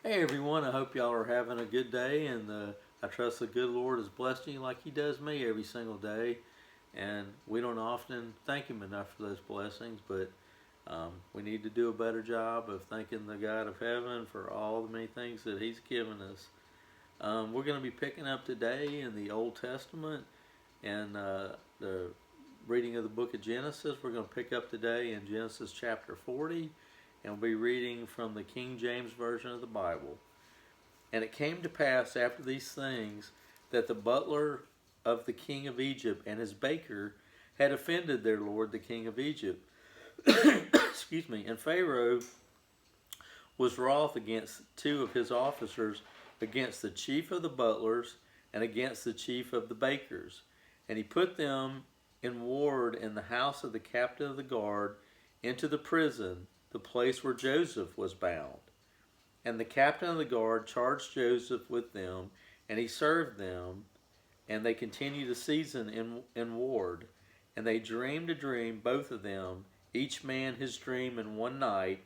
Hey everyone, I hope y'all are having a good day, and I trust the good Lord has blessed you like He does me every single day. And we don't often thank Him enough for those blessings, but we need to do a better job of thanking the God of heaven for all the many things that He's given us. We're going to be picking up today in the Old Testament and the reading of the book of Genesis. We're going to pick up today in Genesis chapter 40, and we'll be reading from the King James Version of the Bible. And it came to pass after these things that the butler of the king of Egypt and his baker had offended their lord the king of Egypt. Excuse me. And Pharaoh was wroth against two of his officers, against the chief of the butlers and against the chief of the bakers. And he put them in ward in the house of the captain of the guard into the prison, the place where Joseph was bound. And the captain of the guard charged Joseph with them, and he served them, and they continued a season in ward. And they dreamed a dream, both of them, each man his dream in one night,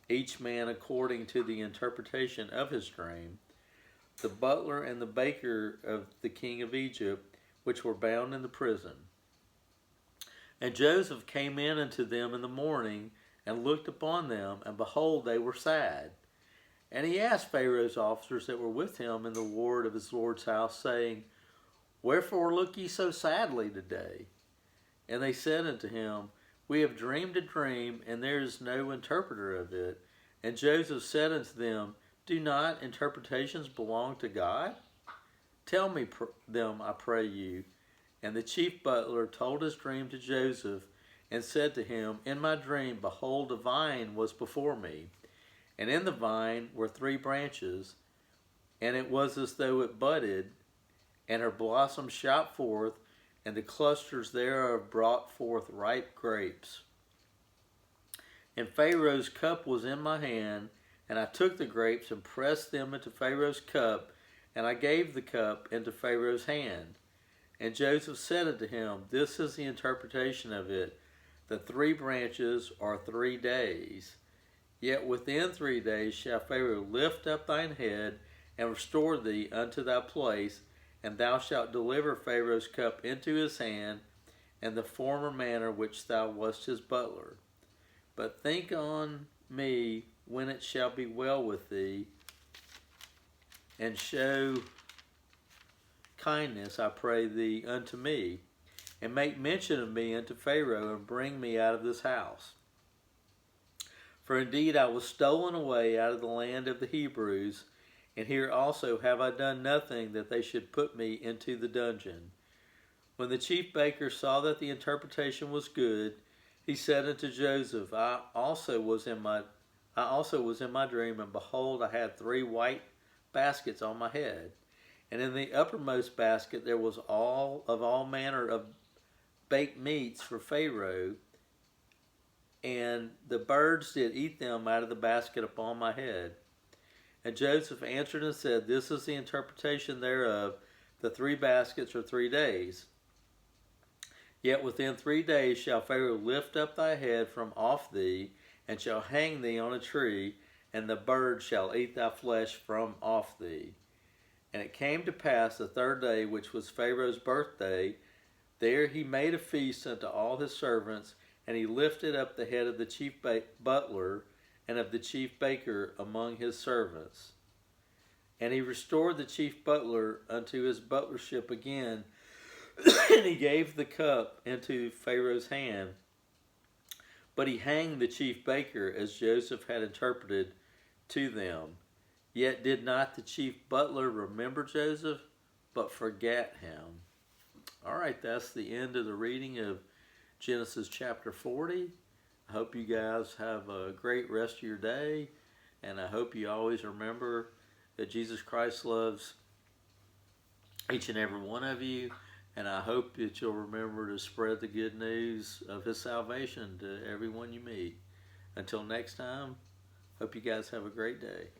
each man according to the interpretation of his dream. The butler and the baker of the king of Egypt, which were bound in the prison. And Joseph came in unto them in the morning, and looked upon them, and behold, they were sad. And he asked Pharaoh's officers that were with him in the ward of his lord's house, saying, Wherefore look ye so sadly today? And they said unto him, We have dreamed a dream, and there is no interpreter of it. And Joseph said unto them, Do not interpretations belong to God? Tell me them, I pray you. And the chief butler told his dream to Joseph, and said to him, In my dream, behold, a vine was before me. And in the vine were 3 branches, and it was as though it budded, and her blossoms shot forth, and the clusters thereof brought forth ripe grapes. And Pharaoh's cup was in my hand, and I took the grapes and pressed them into Pharaoh's cup, and I gave the cup into Pharaoh's hand. And Joseph said unto him, This is the interpretation of it. The 3 branches are 3 days. Yet within 3 days shall Pharaoh lift up thine head, and restore thee unto thy place, and thou shalt deliver Pharaoh's cup into his hand, in the former manner which thou wast his butler. But think on me when it shall be well with thee, and show kindness, I pray thee, unto me, and make mention of me unto Pharaoh, and bring me out of this house. For indeed I was stolen away out of the land of the Hebrews, and here also have I done nothing that they should put me into the dungeon. When the chief baker saw that the interpretation was good, he said unto Joseph, I also was in my dream, and behold, I had 3 white baskets on my head. And in the uppermost basket there was all manner of baked meats for Pharaoh, and the birds did eat them out of the basket upon my head. And Joseph answered and said, This is the interpretation thereof. The 3 baskets are 3 days. Yet within 3 days shall Pharaoh lift up thy head from off thee, and shall hang thee on a tree, and the birds shall eat thy flesh from off thee. And it came to pass the 3rd day, which was Pharaoh's birthday, there he made a feast unto all his servants, and he lifted up the head of the chief butler and of the chief baker among his servants. And he restored the chief butler unto his butlership again, and he gave the cup into Pharaoh's hand. But he hanged the chief baker, as Joseph had interpreted to them. Yet did not the chief butler remember Joseph, but forget him. All right, that's the end of the reading of Genesis chapter 40. I hope you guys have a great rest of your day, and I hope you always remember that Jesus Christ loves each and every one of you, and I hope that you'll remember to spread the good news of His salvation to everyone you meet. Until next time, hope you guys have a great day.